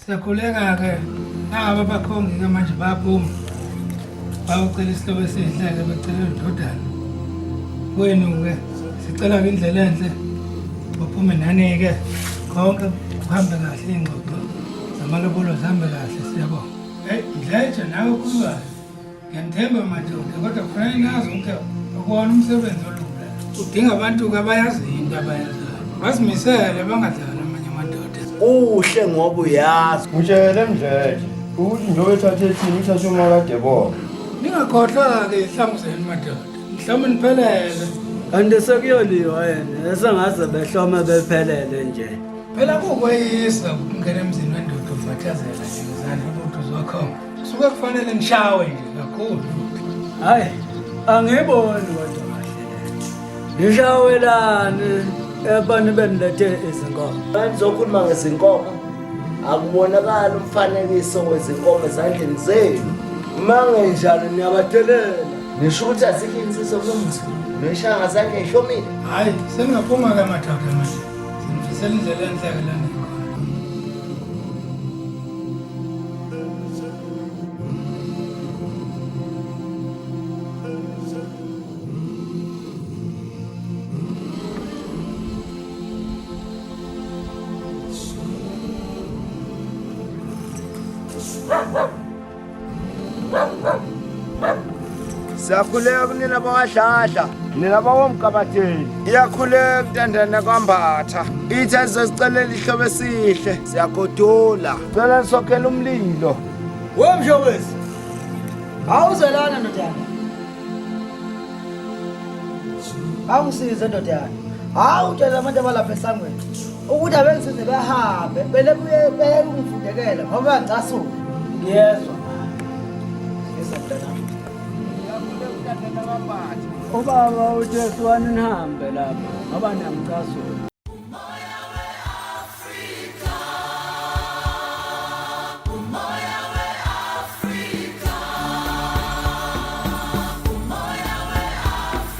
Siyakhuleka-ke naba abakhongi-ke manje bayaphuma bayocela isihlobo esihle-ke becela udodana kwenu-ke sicela-ke indlela enhle baphume nani-ke konke kuhambe kahle iy'ngxoxo zamalobolo zihambe kahle siyabonga. Eyi Mdletshe nawe ukhulukayo ngiyanithemba madoda kodwa kufanele nazi ukuthi akuwona umsebenzi olula udinga abantu-ke abayaziyo into abayenzayo bazimisele bangadlali amanye amadoda. Uhle ngoba uyazi. Utshele Mdletshe ukuthi njengoba ethathe ethini uthathe umakade bona. Ningakhohlwa-ke ihlambu zenu madoda, mhlawumbe niphelele. Kanti sekuyoliwa yena esengaze behlome bephelele nje. Phela kukweyisa ukungena emzini wendoda uvathazela nje ngezandla ukuthi uzokhonga. Suke kufanele ngishawe nje kakhulu. Hayi, angiboni kodwa kahle lethu. Nishawelane ebani benilethe izinkomo. Banizokhuluma ngezinkomo. Akubonakala umfanekiso wezinkomo ezandleni zenu. Mangenjalo niyabathelela. Nisho ukuthi azikho insizwa kulomzi. Nishanga zakhe eshomile. Hayi, sengingaphuma-ke madoda manje. Sinifisela indlela enhle-ke la nikhona. Siyakhuleka kunina bakwadladla, nina bakomkabatheni. Iyakhuleka kutandana kwambatha. Ithi azosicelela ihlobo esihle. Siyagodola. Cela nisokhela umlilo. Wemshobesi. Awuzelana ndodana. Awusize ndodana. Awutshela abantu abalapha esangweni ukuthi abengisize behambe belebuye beyekungifundekela ngoba ngicasuka. Ngiyezwa. Ubaba uthi esiwane nihambe lapha ngoba niyamcasula.